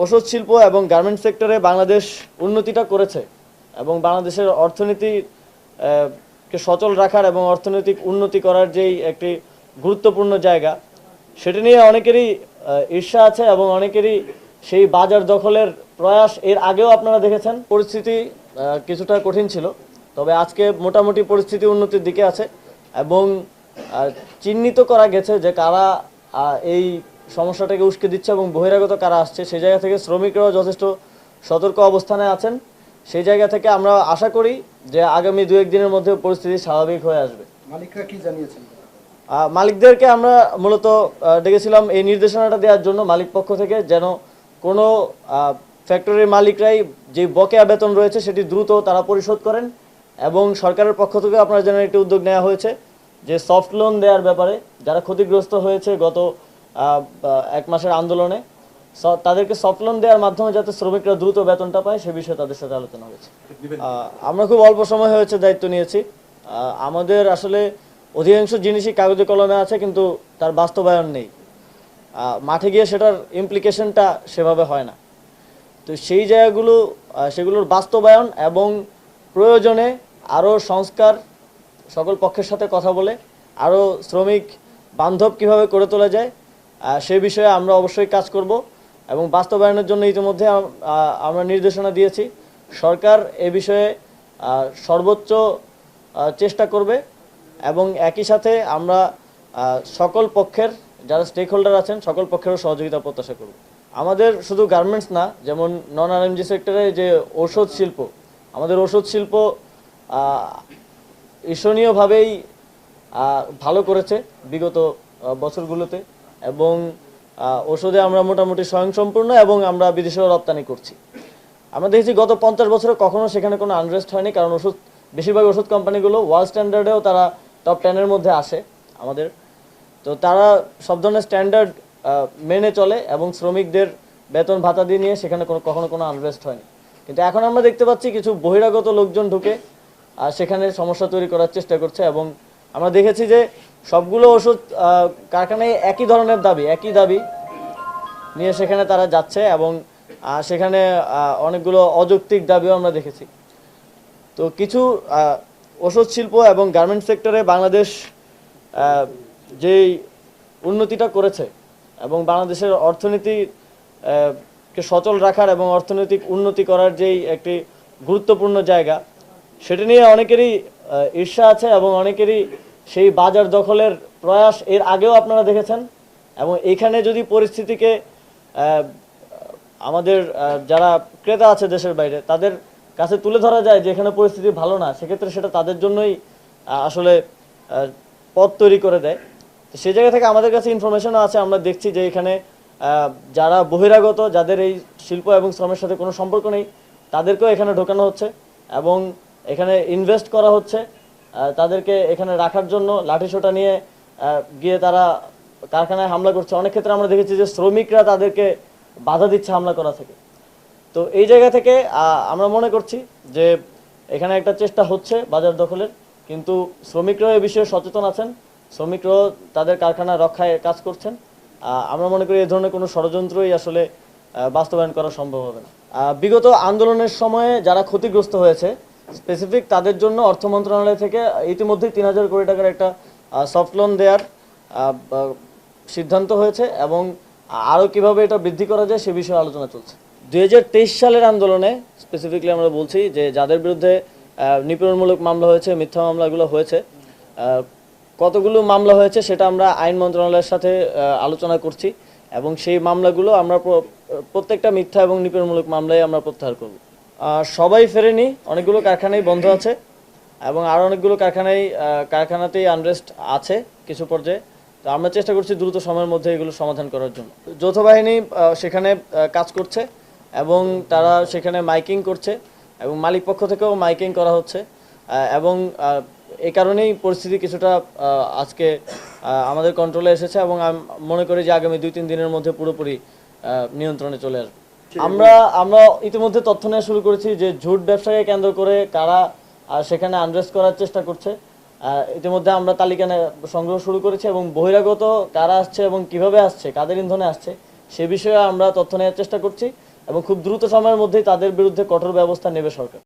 ওষুধ শিল্প এবং গার্মেন্টস সেক্টরে বাংলাদেশ উন্নতিটা করেছে এবং বাংলাদেশের অর্থনীতি কে সচল রাখার এবং অর্থনৈতিক উন্নতি করার যেই একটি গুরুত্বপূর্ণ জায়গা, সেটা নিয়ে অনেকেরই ঈর্ষা আছে এবং অনেকেরই সেই বাজার দখলের প্রয়াস এর আগেও আপনারা দেখেছেন। পরিস্থিতি কিছুটা কঠিন ছিল, তবে আজকে মোটামুটি পরিস্থিতি উন্নতির দিকে আছে এবং চিহ্নিত করা গেছে যে কারা এই সমস্যাটাকে উস্কে দিচ্ছে এবং বহিরাগত কারা আসছে। সেই জায়গা থেকে শ্রমিকরাও যথেষ্ট সতর্ক অবস্থানে আছেন। সেই জায়গা থেকে আমরা আশা করি যে আগামী 2-1 দিনের মধ্যে পরিস্থিতি স্বাভাবিক হয়ে আসবে। মালিকরা কি জানিয়েছেন? মালিকদেরকে আমরা মূলত ডেকেছিলাম এই নির্দেশনাটা দেওয়ার জন্য মালিক পক্ষ থেকে, যেন কোনো ফ্যাক্টরির মালিকরাই যে বকেয়া বেতন রয়েছে সেটি দ্রুত তারা পরিশোধ করেন এবং সরকারের পক্ষ থেকে আপনারা জানেন একটি উদ্যোগ নেওয়া হয়েছে যে সফট লোন দেওয়ার ব্যাপারে। যারা ক্ষতিগ্রস্ত হয়েছে গত 1 মাসের আন্দোলনে, তাদেরকে সফট লোন দেওয়ার মাধ্যমে যাতে শ্রমিকরা দ্রুত বেতনটা পায় সে বিষয়ে তাদের সাথে আলোচনা হয়েছে। আমরা খুব অল্প সময় হয়েছে দায়িত্ব নিয়েছি। আমাদের আসলে অধিকাংশ জিনিসই কাগজে কলমে আছে, কিন্তু তার বাস্তবায়ন নেই। মাঠে গিয়ে সেটার ইমপ্লিকেশনটা সেভাবে হয় না। তো সেই জায়গাগুলো, সেগুলোর বাস্তবায়ন এবং প্রয়োজনে আরও সংস্কার, সকল পক্ষের সাথে কথা বলে আরও শ্রমিক বান্ধব কিভাবে করে তোলা যায় সে বিষয়ে আমরা অবশ্যই কাজ করব এবং বাস্তবায়নের জন্য ইতিমধ্যে আমরা নির্দেশনা দিয়েছি। সরকার এ বিষয়ে সর্বোচ্চ চেষ্টা করবে এবং একই সাথে আমরা সকল পক্ষের যারা স্টেক হোল্ডার আছেন সকল পক্ষেরও সহযোগিতা প্রত্যাশা করব। আমাদের শুধু গার্মেন্টস না, যেমন নন আরএমজি সেক্টরে যে ঔষধ শিল্প, আমাদের ঔষধ শিল্প ঈর্ষণীয়ভাবেই ভালো করেছে বিগত বছরগুলোতে এবং ওষুধে আমরা মোটামুটি স্বয়ংসম্পূর্ণ এবং আমরা বিদেশেও রপ্তানি করছি। আমরা দেখেছি গত 50 বছরে কখনো সেখানে কোনো আনরেস্ট হয়নি, কারণ বেশিরভাগ ওষুধ কোম্পানিগুলো ওয়ার্ল্ড স্ট্যান্ডার্ডেও তারা টপ 10-এর মধ্যে আসে আমাদের। তো তারা সব ধরনের স্ট্যান্ডার্ড মেনে চলে এবং শ্রমিকদের বেতন ভাতা দিয়ে নিয়ে সেখানে কখনো কোনো আনরেস্ট হয়নি। কিন্তু এখন আমরা দেখতে পাচ্ছি কিছু বহিরাগত লোকজন ঢুকে সেখানে সমস্যা তৈরি করার চেষ্টা করছে এবং আমরা দেখেছি যে সবগুলো ওষুধ কারখানায় একই ধরনের একই দাবি নিয়ে সেখানে তারা যাচ্ছে এবং সেখানে অনেকগুলো অযৌক্তিক দাবিও আমরা দেখেছি। তো কিছু ওষুধ শিল্প এবং গার্মেন্টস সেক্টরে বাংলাদেশ যেই উন্নতিটা করেছে এবং বাংলাদেশের অর্থনীতি কে সচল রাখার এবং অর্থনৈতিক উন্নতি করার যেই একটি গুরুত্বপূর্ণ জায়গা, সেটা নিয়ে অনেকেরই ঈর্ষা আছে এবং অনেকেরই সেই বাজার দখলের প্রয়াস এর আগেও আপনারা দেখেছেন। এবং এইখানে যদি পরিস্থিতিকে আমাদের যারা ক্রেতা আছে দেশের বাইরে তাদের কাছে তুলে ধরা যায় যে এখানে পরিস্থিতি ভালো না, সেক্ষেত্রে সেটা তাদের জন্যই আসলে পথ তৈরি করে দেয়। তো সেই জায়গা থেকে আমাদের কাছে ইনফরমেশনও আছে, আমরা দেখছি যে এখানে যারা বহিরাগত, যাদের এই শিল্প এবং শ্রমের সাথে কোনো সম্পর্ক নেই, তাদেরকেও এখানে ঢোকানো হচ্ছে এবং এখানে ইনভেস্ট করা হচ্ছে। তাদেরকে এখানে রাখার জন্য লাঠিসোঁটা নিয়ে গিয়ে তারা কারখানায় হামলা করছে। অনেক ক্ষেত্রে আমরা দেখেছি যে শ্রমিকরা তাদেরকে বাধা দিচ্ছে হামলা করা থেকে। তো এই জায়গা থেকে আমরা মনে করছি যে এখানে একটা চেষ্টা হচ্ছে বাজার দখলের, কিন্তু শ্রমিকরাও এই বিষয়ে সচেতন আছেন, শ্রমিকরাও তাদের কারখানা রক্ষায় কাজ করছেন। আমরা মনে করি এই ধরনের কোনো ষড়যন্ত্রই আসলে বাস্তবায়ন করা সম্ভব হবে না। বিগত আন্দোলনের সময়ে যারা ক্ষতিগ্রস্ত হয়েছে স্পেসিফিক তাদের জন্য অর্থ মন্ত্রণালয় থেকে ইতিমধ্যেই 3000 কোটি টাকার একটা সফট লোন দেওয়ার সিদ্ধান্ত হয়েছে এবং আরও কিভাবে এটা বৃদ্ধি করা যায় সে বিষয়ে আলোচনা চলছে। 2023 সালের আন্দোলনে স্পেসিফিকলি আমরা বলছি যে যাদের বিরুদ্ধে নিপীড়নমূলক মামলা হয়েছে, মিথ্যা মামলাগুলো হয়েছে, কতগুলো মামলা হয়েছে সেটা আমরা আইন মন্ত্রণালয়ের সাথে আলোচনা করছি এবং সেই মামলাগুলো আমরা প্রত্যেকটা মিথ্যা এবং নিপীড়নমূলক মামলায় আমরা প্রত্যাহার করব। সবাই ফেরেনি, অনেকগুলো কারখানাই বন্ধ আছে এবং আরও অনেকগুলো কারখানাতেই আনরেস্ট আছে কিছু পর্যায়ে। তো আমরা চেষ্টা করছি দ্রুত সময়ের মধ্যে এগুলো সমাধান করার জন্য। যৌথ বাহিনী সেখানে কাজ করছে এবং তারা সেখানে মাইকিং করছে এবং মালিক পক্ষ থেকেও মাইকিং করা হচ্ছে এবং এই কারণেই পরিস্থিতি কিছুটা আজকে আমাদের কন্ট্রোলে এসেছে এবং আমি মনে করি যে আগামী 2-3 দিনের মধ্যে পুরোপুরি নিয়ন্ত্রণে চলে আসবে। আমরা ইতিমধ্যে তথ্য নেওয়া শুরু করেছি যে ঝুট ব্যবসাকে কেন্দ্র করে কারা সেখানে আনরেস্ট করার চেষ্টা করছে। ইতিমধ্যে আমরা তালিকা সংগ্রহ শুরু করেছি এবং বহিরাগত কারা আসছে এবং কিভাবে আসছে, কাদের ইন্ধনে আসছে সে বিষয়ে আমরা তথ্য নেওয়ার চেষ্টা করছি এবং খুব দ্রুত সময়ের মধ্যেই তাদের বিরুদ্ধে কঠোর ব্যবস্থা নেবে সরকার।